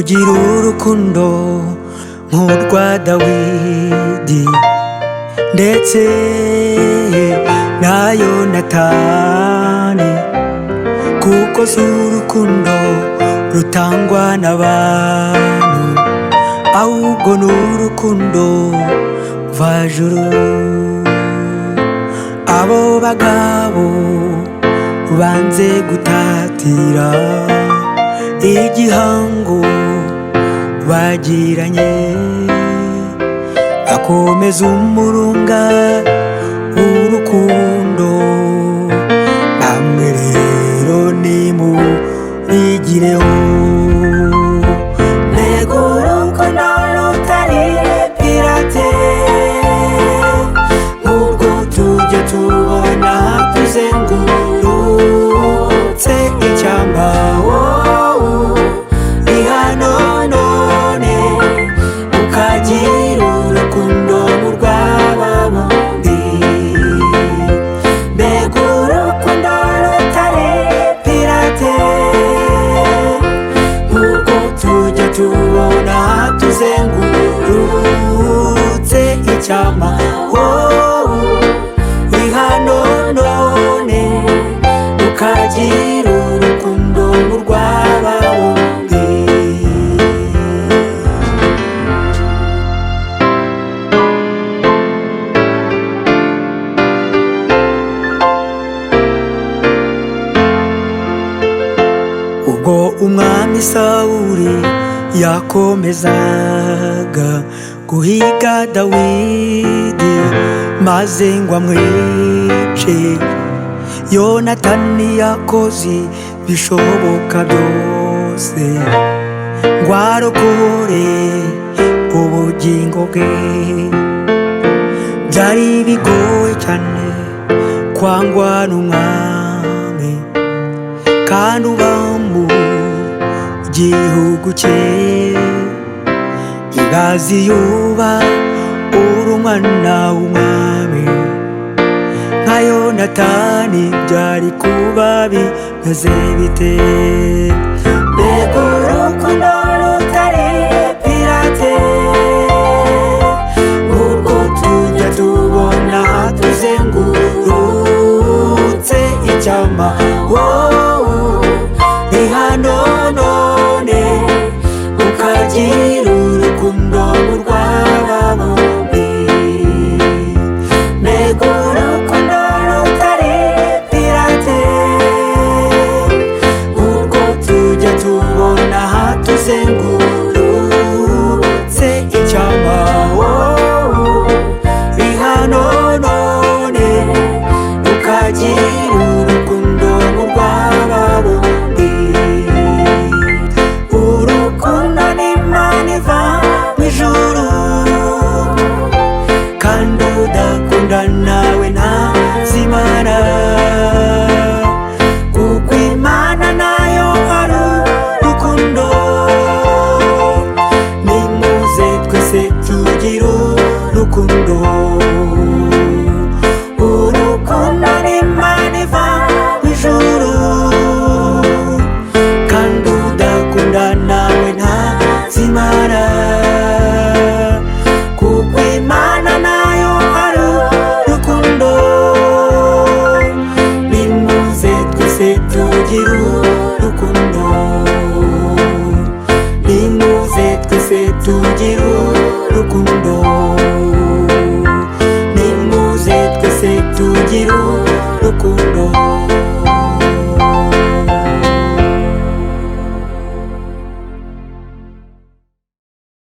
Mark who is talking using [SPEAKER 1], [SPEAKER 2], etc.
[SPEAKER 1] kugira urukundo nk'urwa Dawidi ndetse na Yonatani, kuko si urukundo rutangwa n'abantu, ahubwo ni urukundo mvajuru. Abo bagabo banze gutatira igihango bagiranye, bakomeza umurunga w'urukundo. Namwe rero nimubigireho, mbega urukundo rutari pirate, nk'urwo tujya tubona tuzengurutse icyamba. Ni hano none ukagira urukundo nk'urw'aba bombi, mbega urukundo rutari pirate, nk'urwo tujya tubona tuzengurutse icyamba. Ni hano none ukagira urukundo nk'urw'aba bombi. Ubwo umwami Sawuli yakomezaga guhiga Dawidi maze ngo amwice, Yonatani yakoze bishoboka byose ngo arokore ubugingo bwe. Byari bigoye cyane kwangwa n'umwami, kandi uba mu gihugu cye. Ibaze yuba uri umwana w'umwami nka Yonatani, byari kuba bimeze bite? Mbega urukundo rutari pirate, nk'urwo tujya tubona tuzengurutse icyama. Ni hano none ukagira urukundo nk'urw'aba bombi, mbega urukundo rutari pirate, nk'urwo tujya tubona tuzengurutse icyama. Ni hano none ukagira urukundo nk'urw'aba bombi. Urukundo ni Imana iva mu ijuru, kandi udakunda nawe ntazimana, kuko Imana nayo ari urukundo. Nimuze twese tugire urukundo. Urukundo ni Imana iva mu ijuru, kandi udakunda nawe ntazimana, kuko Imana nayo ari urukundo. Nimuze twese tugire urukundo, nimuze twese tugire urukundo, nimuze twese tugire urukundo.